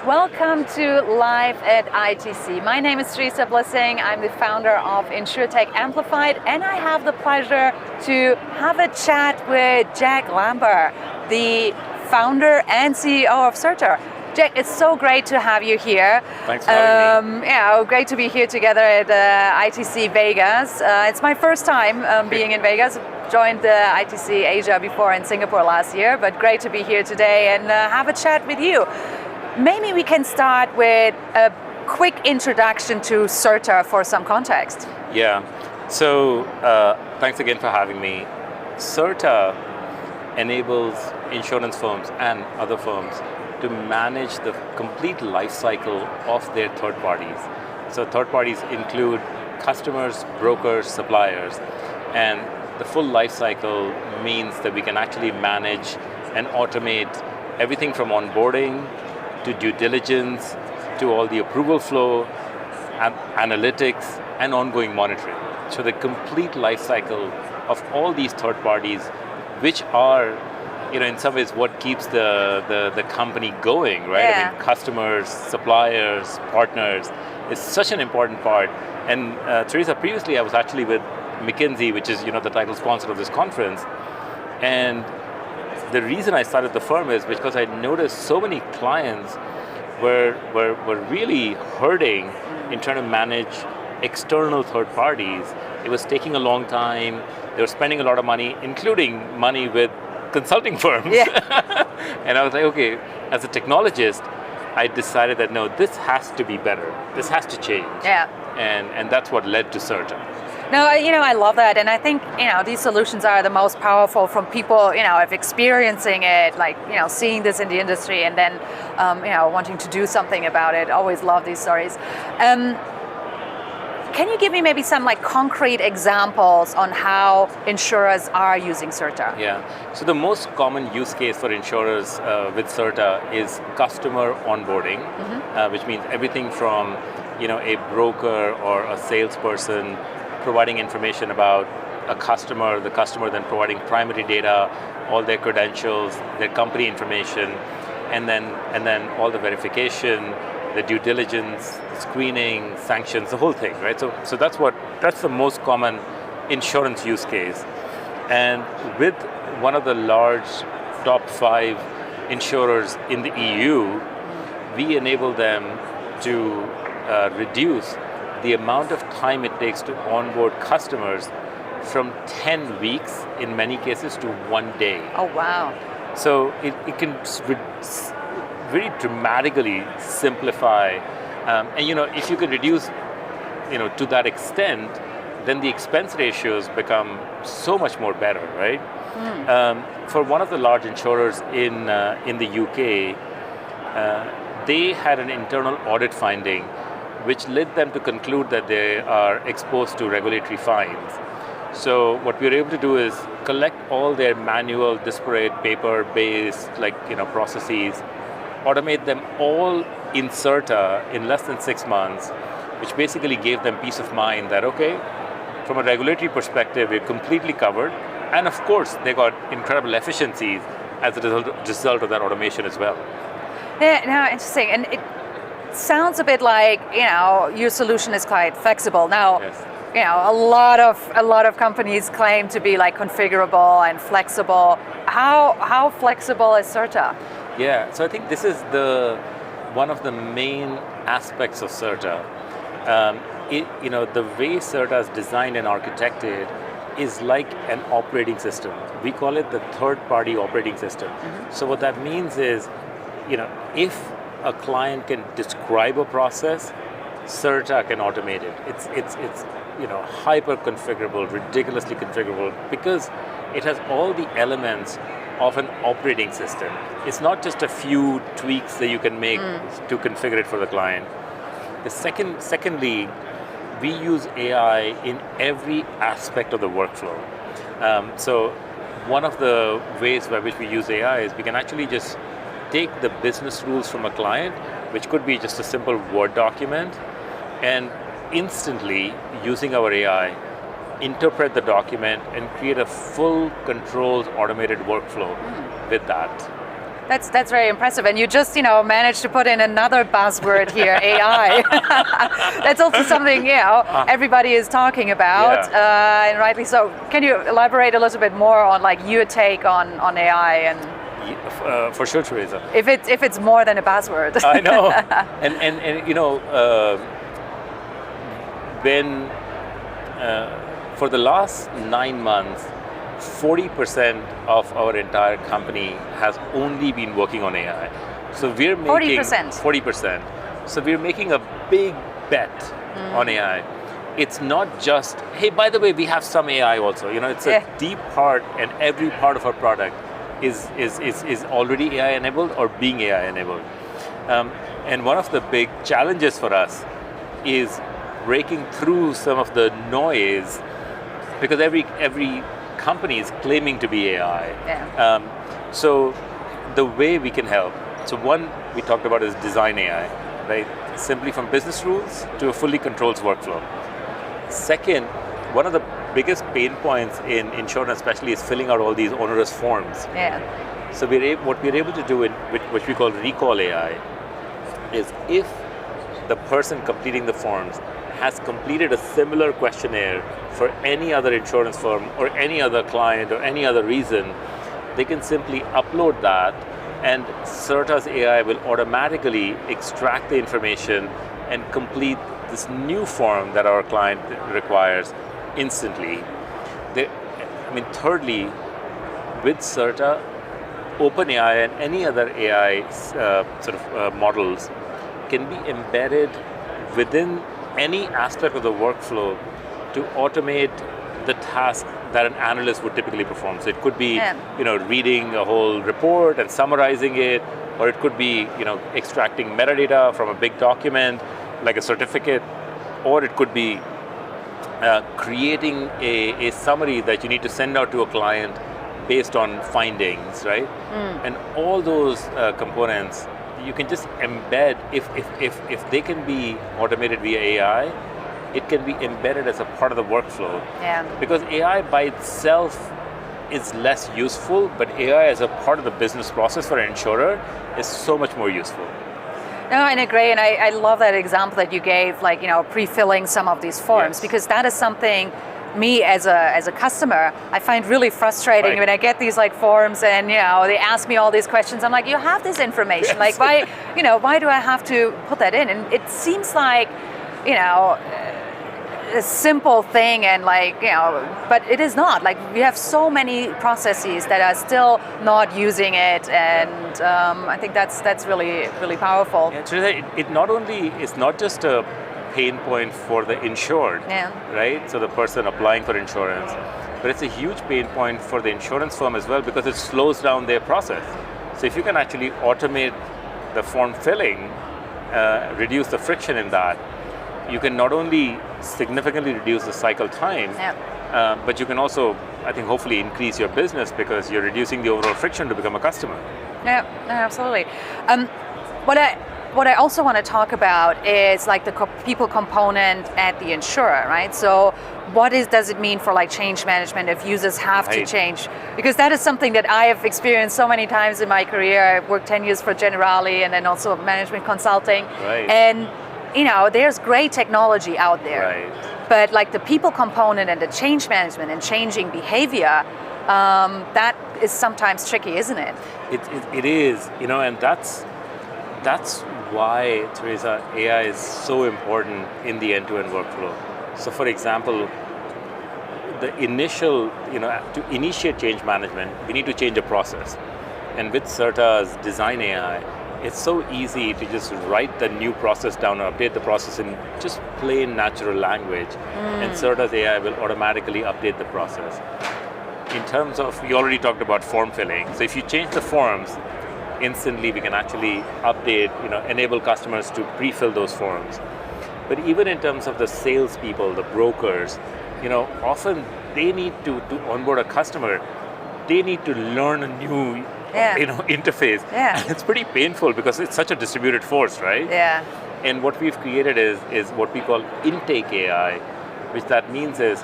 Welcome to Live at ITC. My name is Teresa Blessing. I'm the founder of InsureTech Amplified, and I have the pleasure to have a chat with Jag Lamba, the founder and CEO of Certa. Jag, it's so great to have you here. Thanks for having me. Yeah, great to be here together at ITC Vegas. It's my first time being in Vegas. Joined the ITC Asia before in Singapore last year, but great to be here today and have a chat with you. Maybe we can start with a quick introduction to Certa for some context. Yeah, so thanks again for having me. Certa enables insurance firms and other firms to manage the complete life cycle of their third parties. So third parties include customers, brokers, suppliers, and the full life cycle means that we can actually manage and automate everything from onboarding to due diligence, to all the approval flow, analytics, and ongoing monitoring. So the complete life cycle of all these third parties, which are, in some ways what keeps the company going, right? Yeah. I mean, customers, suppliers, partners, is such an important part. And Teresa, previously I was actually with McKinsey, which is the title sponsor of this conference. And the reason I started the firm is because I noticed so many clients were really hurting in trying to manage external third parties. It was taking a long time. They were spending a lot of money, including money with consulting firms. Yeah. And I was like, okay, as a technologist, I decided that no, this has to be better. This has to change. Yeah. And that's what led to Certa. No, I love that, and I think these solutions are the most powerful from people of experiencing it, like seeing this in the industry, and then wanting to do something about it. Always love these stories. Can you give me maybe some concrete examples on how insurers are using Certa? Yeah. So the most common use case for insurers with Certa is customer onboarding, which means everything from a broker or a salesperson providing information about a customer, the customer then providing primary data, all their credentials, their company information, and then all the verification, the due diligence, screening, sanctions, the whole thing, right? So that's the most common insurance use case. And with one of the large top 5 insurers in the EU, we enable them to reduce the amount of time it takes to onboard customers from 10 weeks in many cases to 1 day. Oh, wow. So it can very dramatically simplify. And if you can reduce to that extent, then the expense ratios become so much more better, right? For one of the large insurers in the UK, they had an internal audit finding which led them to conclude that they are exposed to regulatory fines. So what we were able to do is collect all their manual, disparate, paper-based processes, automate them all in Certa in less than 6 months, which basically gave them peace of mind that, okay, from a regulatory perspective, we're completely covered. And of course, they got incredible efficiencies as a result of that automation as well. Yeah, no, interesting. And it sounds a bit like your solution is quite flexible. Now, Yes. a lot of companies claim to be configurable and flexible. How flexible is Certa? Yeah, so I think this is one of the main aspects of Certa. The way Certa is designed and architected is like an operating system. We call it the third-party operating system. So what that means is, if a client can describe a process, Certa can automate it. It's hyper configurable, ridiculously configurable, because it has all the elements of an operating system. It's not just a few tweaks that you can make to configure it for the client. Secondly, we use AI in every aspect of the workflow. So one of the ways by which we use AI is we can actually just take the business rules from a client, which could be just a simple Word document, and instantly, using our AI, interpret the document and create a full controlled automated workflow with that. That's very impressive, and you just managed to put in another buzzword here, AI. That's also something everybody is talking about, and rightly so. Can you elaborate a little bit more on like your take on AI and? For sure, Teresa. If it's more than a buzzword. I know, and when for the last 9 months, 40% of our entire company has only been working on AI. So we're making 40%. So we're making a big bet on AI. It's not just, hey, by the way, we have some AI also. It's a deep part, and every part of our product is already AI enabled or being AI enabled. And one of the big challenges for us is breaking through some of the noise, because every company is claiming to be AI. So the way we can help, so one we talked about is design AI, right? Simply from business rules to a fully controlled workflow. Second, one of the biggest pain points in insurance especially is filling out all these onerous forms. So what we're able to do in which we call recall AI is if the person completing the forms has completed a similar questionnaire for any other insurance firm or any other client or any other reason, they can simply upload that, and Certa's AI will automatically extract the information and complete this new form that our client requires instantly. Thirdly, with Certa, OpenAI and any other AI models can be embedded within any aspect of the workflow to automate the task that an analyst would typically perform. So it could be, reading a whole report and summarizing it, or it could be, extracting metadata from a big document, like a certificate, or it could be creating a summary that you need to send out to a client based on findings, right? And all those components, you can just embed, if they can be automated via AI, it can be embedded as a part of the workflow. Because AI by itself is less useful, but AI as a part of the business process for an insurer is so much more useful. No, I agree, and I love that example that you gave, like pre-filling some of these forms, because that is something me as a customer I find really frustrating when I get these forms and they ask me all these questions. I'm like, you have this information, like why do I have to put that in? And it seems like a simple thing, and but it is not. Like, we have so many processes that are still not using it, and I think that's really, really powerful. It not only is not just a pain point for the insured, right? So the person applying for insurance, but it's a huge pain point for the insurance firm as well, because it slows down their process. So if you can actually automate the form filling, reduce the friction in that, you can not only significantly reduce the cycle time, but you can also, I think, hopefully increase your business because you're reducing the overall friction to become a customer. Yeah, absolutely. What I also want to talk about is the people component at the insurer, right? So what does it mean for change management if users have to change? Because that is something that I have experienced so many times in my career. I've worked 10 years for Generali and then also management consulting. And there's great technology out there, but the people component and the change management and changing behavior, that is sometimes tricky, isn't it? It is, and that's why, Teresa, AI is so important in the end-to-end workflow. So for example, the initial, to initiate change management, we need to change a process. And with Certa's design AI, it's so easy to just write the new process down or update the process in just plain natural language, and Certa's AI will automatically update the process. In terms of, we already talked about form filling, so if you change the forms, instantly we can actually update, enable customers to pre-fill those forms. But even in terms of the salespeople, the brokers, often they need to onboard a customer, they need to learn a new interface. And it's pretty painful because it's such a distributed force, right? And what we've created is what we call intake AI, which that means is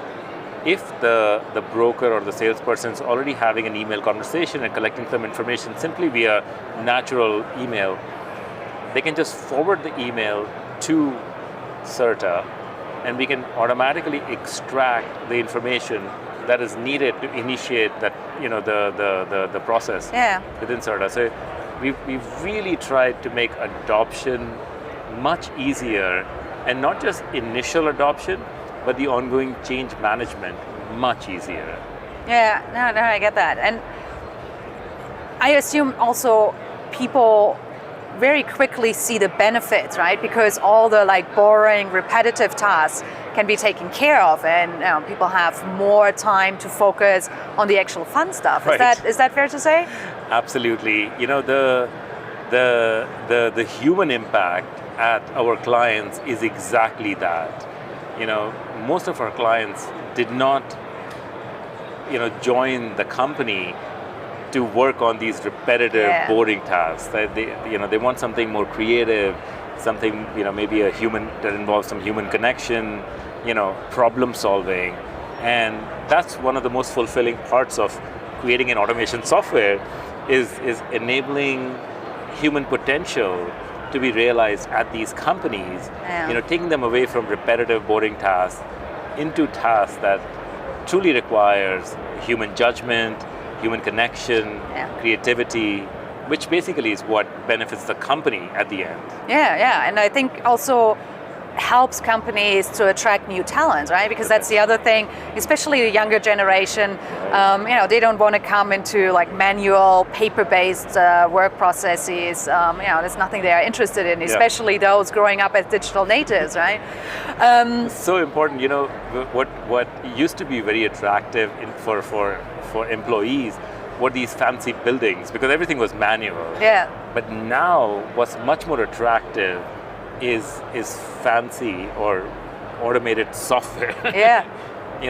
if the broker or the salesperson is already having an email conversation and collecting some information simply via natural email, they can just forward the email to Certa, and we can automatically extract the information that is needed to initiate that, the process within Certa. So we've really tried to make adoption much easier, and not just initial adoption, but the ongoing change management much easier. Yeah, no, I get that. And I assume also people very quickly see the benefits, right? Because all the boring, repetitive tasks can be taken care of, and people have more time to focus on the actual fun stuff. Right. Is that fair to say? Absolutely. The human impact at our clients is exactly that. Most of our clients did not, join the company to work on these repetitive, boring tasks. They want something more creative, something, maybe that involves some human connection, problem solving. And that's one of the most fulfilling parts of creating an automation software is enabling human potential to be realized at these companies, taking them away from repetitive, boring tasks into tasks that truly requires human judgment, human connection, creativity, which basically is what benefits the company at the end. Yeah, and I think also helps companies to attract new talent, right? Because that's the other thing, especially the younger generation. They don't want to come into manual, paper-based work processes. There's nothing they are interested in, especially those growing up as digital natives, right? So important. What used to be very attractive for employees were these fancy buildings, because everything was manual. Yeah. But now, what's much more attractive is fancy or automated software. Yeah.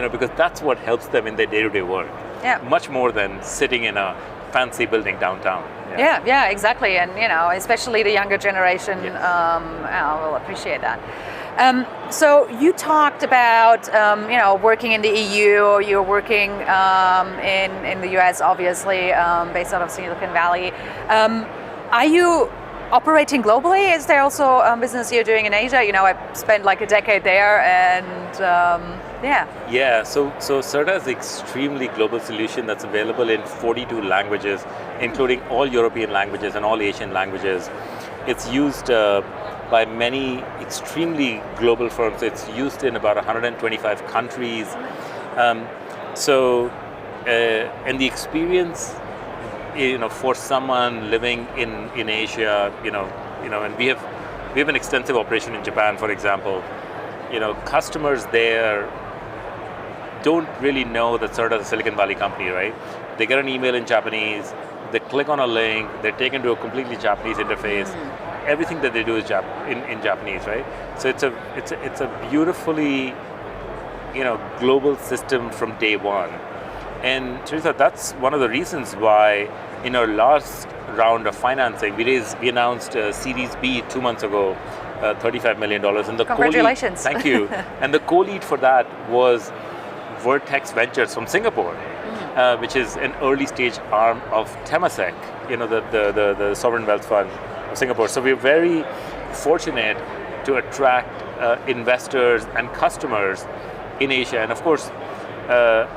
Because that's what helps them in their day-to-day work. Yeah. Much more than sitting in a fancy building downtown. Yeah, exactly. And especially the younger generation will appreciate that. So you talked about working in the EU. You're working in the US, obviously, based out of Silicon Valley. Are you operating globally? Is there also business you're doing in Asia? I spent a decade there, and Yeah, so Certa is an extremely global solution that's available in 42 languages, including all European languages and all Asian languages. It's used by many extremely global firms. It's used in about 125 countries. And the experience, for someone living in Asia, and we have an extensive operation in Japan, for example. Customers there don't really know that Certa is a Silicon Valley company, right? They get an email in Japanese, they click on a link, they're taken to a completely Japanese interface. Everything that they do is in Japanese, right? So it's a beautifully, global system from day one. And Teresa, that's one of the reasons why in our last round of financing, we announced Series B 2 months ago, $35 million. And congratulations. Thank you. And the co-lead for that was Vertex Ventures from Singapore, which is an early stage arm of Temasek, the sovereign wealth fund of Singapore. So we're very fortunate to attract investors and customers in Asia. And of course,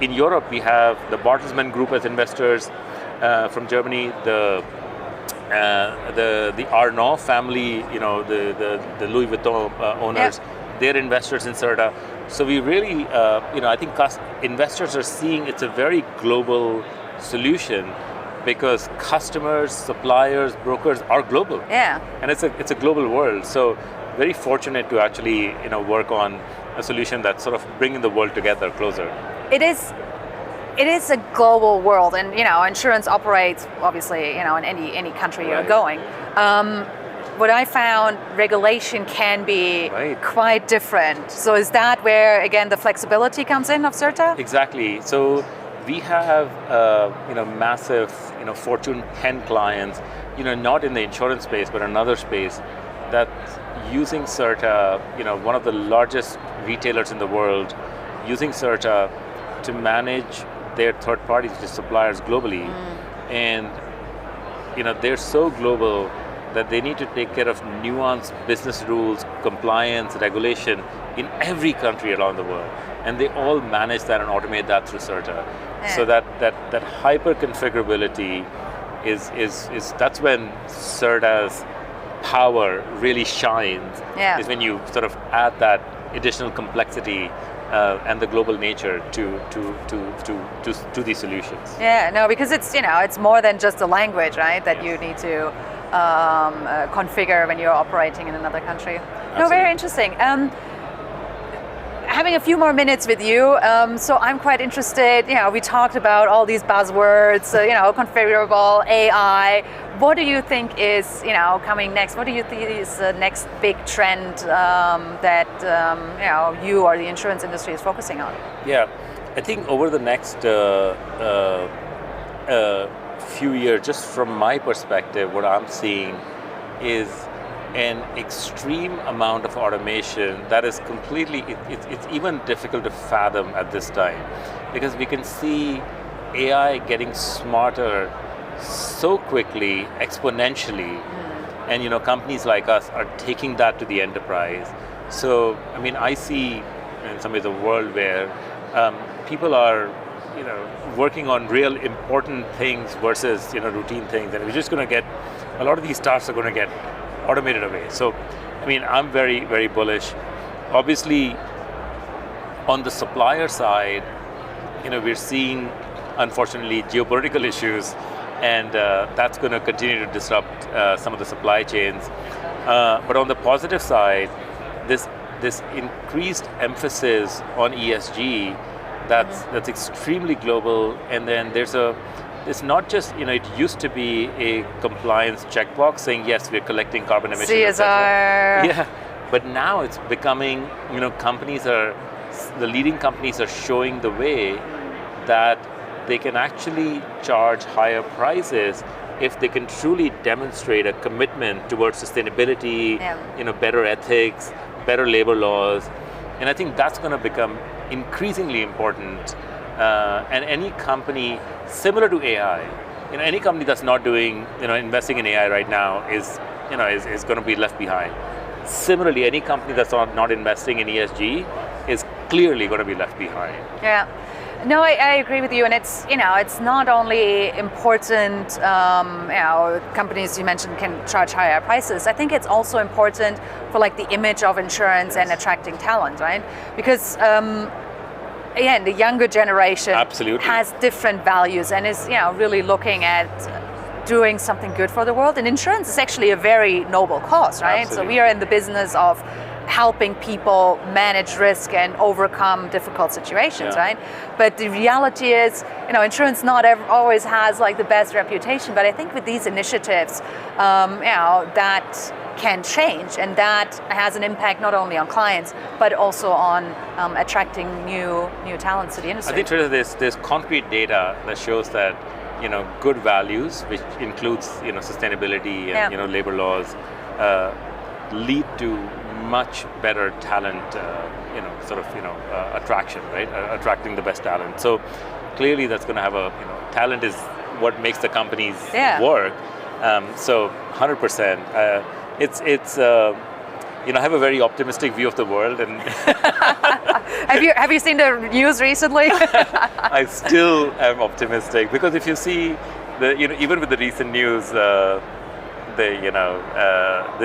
in Europe, we have the Bertelsmann Group as investors from Germany, the Arnault family, the Louis Vuitton owners, they're investors in Certa. So we really, I think investors are seeing it's a very global solution because customers, suppliers, brokers are global. Yeah. And it's a global world. So very fortunate to actually, work on a solution that's sort of bringing the world together closer. It is a global world, and insurance operates obviously in any country you're going. What I found, regulation can be quite different. So is that where again the flexibility comes in of Certa? Exactly. So we have massive Fortune 10 clients, not in the insurance space but another space that's using Certa. One of the largest retailers in the world using Certa to manage their third parties, which is suppliers globally, and they're so global that they need to take care of nuanced business rules, compliance, regulation in every country around the world, and they all manage that and automate that through Certa. So that hyper configurability is that's when Certa's power really shines. Is when you sort of add that additional complexity and the global nature to these solutions. Yeah, no, because it's more than just a language, right? That you need to configure when you're operating in another country. Absolutely. No, very interesting. Having a few more minutes with you, so I'm quite interested. We talked about all these buzzwords, configurable, AI. What do you think is coming next? What do you think is the next big trend that you or the insurance industry is focusing on? Yeah, I think over the next few years, just from my perspective, what I'm seeing is an extreme amount of automation that is completely, it's even difficult to fathom at this time, because we can see AI getting smarter so quickly, exponentially, and companies like us are taking that to the enterprise. So, I see in some ways a world where people are working on real important things versus routine things, and we're just going to get, a lot of these tasks are going to get automated away. So, I'm very, very bullish. Obviously, on the supplier side, we're seeing, unfortunately, geopolitical issues, and that's going to continue to disrupt some of the supply chains. But on the positive side, this increased emphasis on ESG, that's extremely global, and then it's not just, it used to be a compliance checkbox saying, yes, we're collecting carbon emissions, CSR. Yeah, but now it's becoming, the leading companies are showing the way that they can actually charge higher prices if they can truly demonstrate a commitment towards sustainability, better ethics, better labor laws. And I think that's going to become increasingly important. And any company similar to AI, any company that's not doing, investing in AI right now is going to be left behind. Similarly, any company that's not investing in ESG is clearly going to be left behind. Yeah. No, I agree with you, and it's not only important. Companies you mentioned can charge higher prices. I think it's also important for the image of insurance and attracting talent, right? Because again, the younger generation has different values and is really looking at doing something good for the world. And insurance is actually a very noble cause, right? Absolutely. So we are in the business of helping people manage risk and overcome difficult situations, right? But the reality is, insurance not always has the best reputation. But I think with these initiatives, that can change, and that has an impact not only on clients but also on attracting new talents to the industry. I think there's concrete data that shows that good values, which includes sustainability and labor laws, lead to much better talent, attraction, right? Attracting the best talent. So clearly, that's going to have talent is what makes the companies work. So 100%. It's I have a very optimistic view of the world, and have you seen the news recently? I still am optimistic, because if you see even with the recent news, the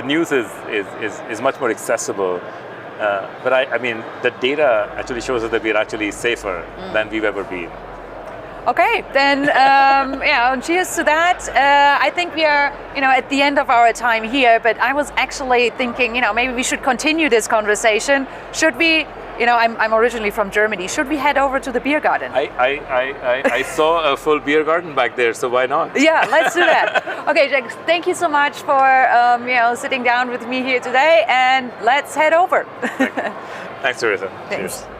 news is much more accessible. But the data actually shows us that we're actually safer than we've ever been. Okay, then cheers to that. I think we are at the end of our time here, but I was actually thinking maybe we should continue this conversation. Should we? I'm originally from Germany. Should we head over to the beer garden? I saw a full beer garden back there, so why not? Yeah, let's do that. Okay, Jack, thank you so much for sitting down with me here today, and let's head over. Thanks, Teresa. Thanks. Cheers.